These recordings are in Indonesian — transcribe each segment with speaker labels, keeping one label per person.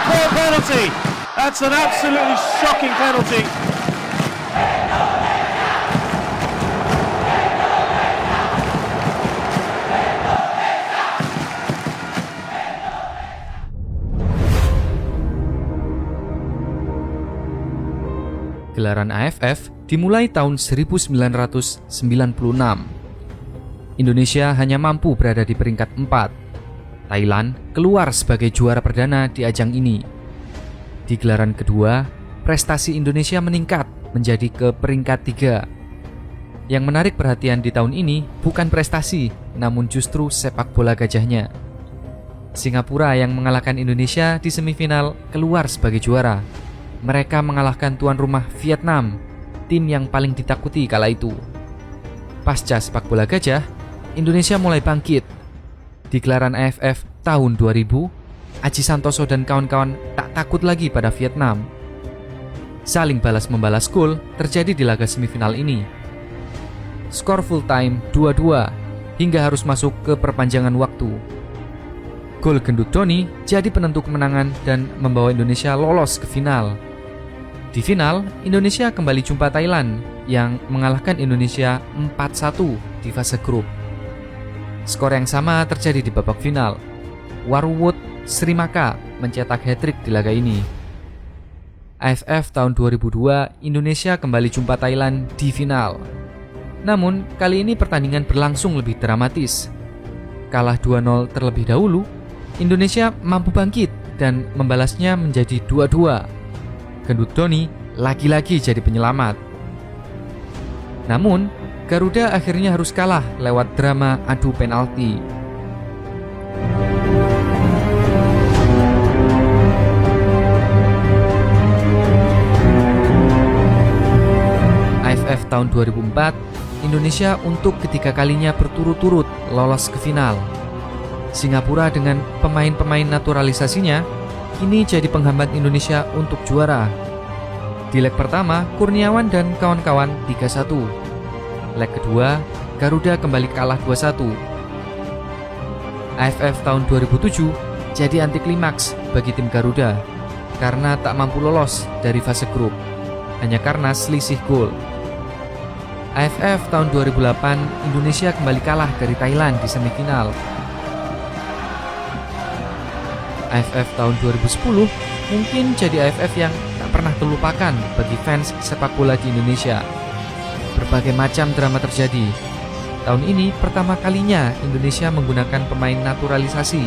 Speaker 1: poor penalty. That's an absolutely shocking penalty.
Speaker 2: Gelaran AFF dimulai tahun 1996. Indonesia hanya mampu berada di peringkat 4. Thailand keluar sebagai juara perdana di ajang ini. Di gelaran kedua, prestasi Indonesia meningkat menjadi ke peringkat 3. Yang menarik perhatian di tahun ini bukan prestasi, namun justru sepak bola gajahnya. Singapura yang mengalahkan Indonesia di semifinal keluar sebagai juara. Mereka mengalahkan tuan rumah Vietnam, tim yang paling ditakuti kala itu. Pasca sepak bola gajah, Indonesia mulai bangkit. Di gelaran AFF tahun 2000, Aji Santoso dan kawan-kawan tak takut lagi pada Vietnam. Saling balas-membalas gol terjadi di laga semifinal ini. Skor full time 2-2 hingga harus masuk ke perpanjangan waktu. Gol gendut Doni jadi penentu kemenangan dan membawa Indonesia lolos ke final. Di final, Indonesia kembali jumpa Thailand yang mengalahkan Indonesia 4-1 di fase grup. Skor yang sama terjadi di babak final. Warwood Srimaka mencetak hat-trick di laga ini. AFF tahun 2002, Indonesia kembali jumpa Thailand di final. Namun, kali ini pertandingan berlangsung lebih dramatis. Kalah 2-0 terlebih dahulu, Indonesia mampu bangkit dan membalasnya menjadi 2-2. Gendut Doni lagi-lagi jadi penyelamat. Namun, Garuda akhirnya harus kalah lewat drama adu penalti. AFF tahun 2004, Indonesia untuk ketiga kalinya berturut-turut lolos ke final. Singapura dengan pemain-pemain naturalisasinya kini jadi penghambat Indonesia untuk juara. Di leg pertama, Kurniawan dan kawan-kawan 3-1. Leg kedua, Garuda kembali kalah 2-1. AFF tahun 2007 jadi anti klimaks bagi tim Garuda karena tak mampu lolos dari fase grup hanya karena selisih gol. AFF tahun 2008, Indonesia kembali kalah dari Thailand di semifinal. AFF tahun 2010 mungkin jadi AFF yang tak pernah terlupakan bagi fans sepak bola di Indonesia. Berbagai macam drama terjadi. Tahun ini pertama kalinya Indonesia menggunakan pemain naturalisasi,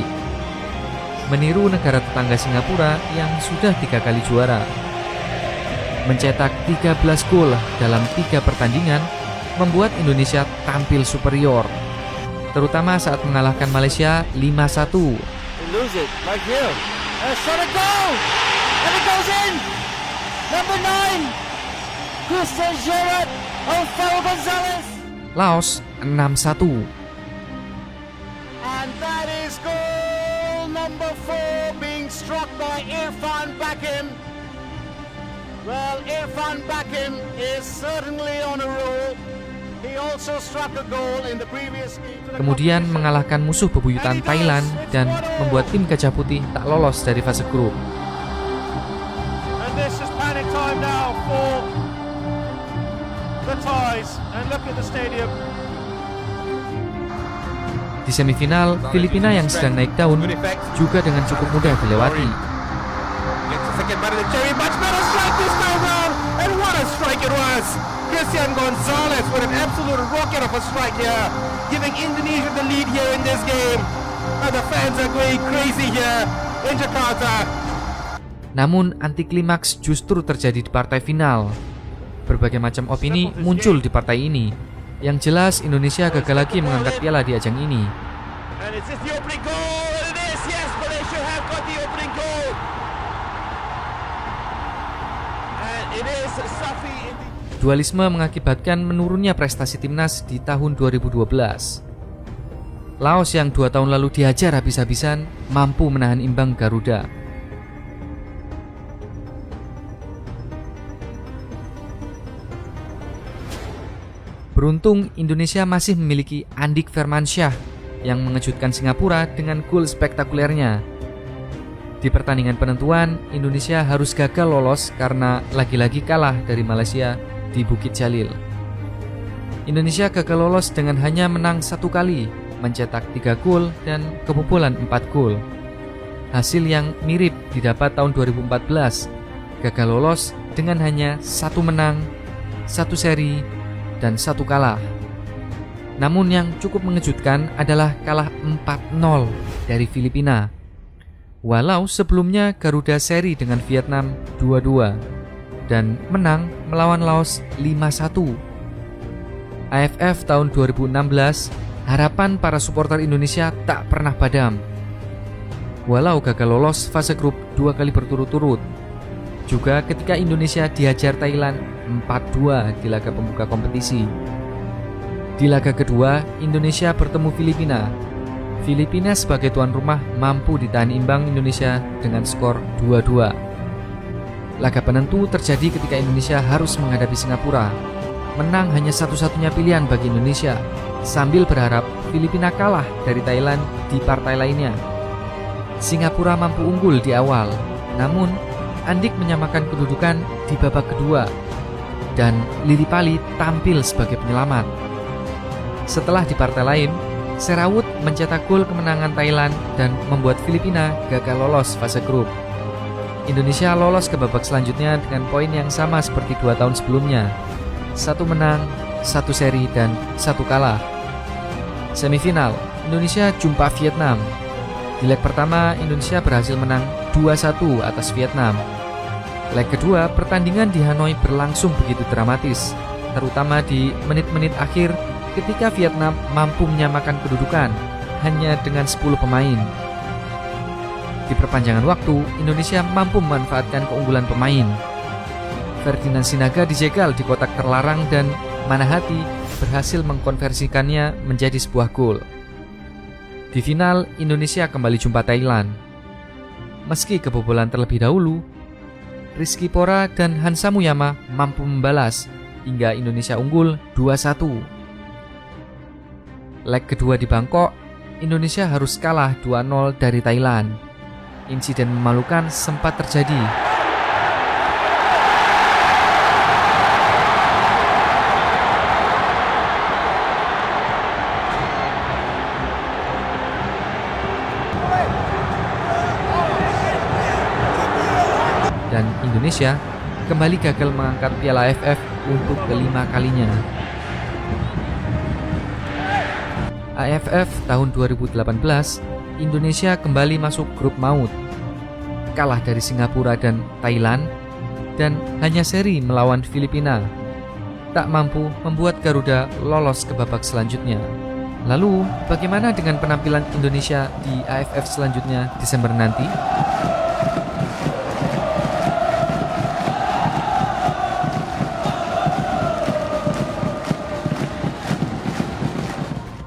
Speaker 2: meniru negara tetangga Singapura yang sudah 3 kali juara. Mencetak 13 gol dalam 3 pertandingan membuat Indonesia tampil superior, terutama saat mengalahkan Malaysia 5-1.
Speaker 1: Lose it, like here. Shot a goal! And it goes in! Number 9! Christian Gerrard, Alfaro Gonzalez!
Speaker 2: Laos 6-1.
Speaker 1: And that is goal number 4 being struck by Irfan Bakim. Well, Irfan Bakim is certainly on a roll. He also struck a goal in the previous game.
Speaker 2: Kemudian mengalahkan musuh bebuyutan Thailand dan membuat tim Gajah Putih tak lolos dari fase grup.
Speaker 1: And this is panic time now for the Thais. And look at the stadium.
Speaker 2: Di semifinal, Filipina yang sedang naik daun juga dengan cukup mudah dilewati.
Speaker 1: Christian Gonzalez with an absolute rocket of a strike here, giving Indonesia the lead here in this game. And the fans are going crazy here in Jakarta.
Speaker 2: Namun anti klimaks justru terjadi di partai final. Berbagai macam opini muncul di partai ini. Yang jelas Indonesia gagal lagi mengangkat piala di ajang ini.
Speaker 1: And is this the opening goal? It is, yes, Malaysia have got the opening goal. And it is Safi.
Speaker 2: Dualisme mengakibatkan menurunnya prestasi timnas di tahun 2012. Laos yang 2 tahun lalu dihajar habis-habisan mampu menahan imbang Garuda. Beruntung Indonesia masih memiliki Andik Firmansyah yang mengejutkan Singapura dengan gol spektakulernya. Di pertandingan penentuan, Indonesia harus gagal lolos karena lagi-lagi kalah dari Malaysia di Bukit Jalil. Indonesia gagal lolos dengan hanya menang 1 kali, mencetak 3 gol dan kebobolan 4 gol. Hasil yang mirip didapat tahun 2014, gagal lolos dengan hanya 1 menang, 1 seri, dan 1 kalah. Namun yang cukup mengejutkan adalah kalah 4-0 dari Filipina. Walau sebelumnya Garuda seri dengan Vietnam 2-2 dan menang melawan Laos 5-1. AFF tahun 2016, harapan para supporter Indonesia tak pernah padam. Walau gagal lolos fase grup 2 kali berturut-turut, juga ketika Indonesia dihajar Thailand 4-2 di laga pembuka kompetisi. Di laga kedua, Indonesia bertemu Filipina. Filipina sebagai tuan rumah mampu ditahan imbang Indonesia dengan skor 2-2. Laga penentu terjadi ketika Indonesia harus menghadapi Singapura. Menang hanya satu-satunya pilihan bagi Indonesia, sambil berharap Filipina kalah dari Thailand di partai lainnya. Singapura mampu unggul di awal, namun Andik menyamakan kedudukan di babak kedua, dan Lili Pali tampil sebagai penyelamat. Setelah di partai lain, Serawut mencetak gol kemenangan Thailand dan membuat Filipina gagal lolos fase grup. Indonesia lolos ke babak selanjutnya dengan poin yang sama seperti 2 tahun sebelumnya. 1 menang, 1 seri, dan 1 kalah. Semifinal, Indonesia jumpa Vietnam. Di leg pertama, Indonesia berhasil menang 2-1 atas Vietnam. Leg kedua, pertandingan di Hanoi berlangsung begitu dramatis, terutama di menit-menit akhir ketika Vietnam mampu menyamakan kedudukan hanya dengan 10 pemain. Di perpanjangan waktu, Indonesia mampu memanfaatkan keunggulan pemain. Ferdinand Sinaga dijegal di kotak terlarang dan Manahati berhasil mengkonversikannya menjadi sebuah gol. Di final, Indonesia kembali jumpa Thailand. Meski kebobolan terlebih dahulu, Rizky Pora dan Hansa Muyama mampu membalas hingga Indonesia unggul 2-1. Leg kedua di Bangkok, Indonesia harus kalah 2-0 dari Thailand. Insiden memalukan sempat terjadi. Dan Indonesia kembali gagal mengangkat Piala AFF untuk kelima kalinya. AFF tahun 2018, Indonesia kembali masuk grup maut. Kalah dari Singapura dan Thailand, dan hanya seri melawan Filipina. Tak mampu membuat Garuda lolos ke babak selanjutnya. Lalu, bagaimana dengan penampilan Indonesia di AFF selanjutnya Desember nanti?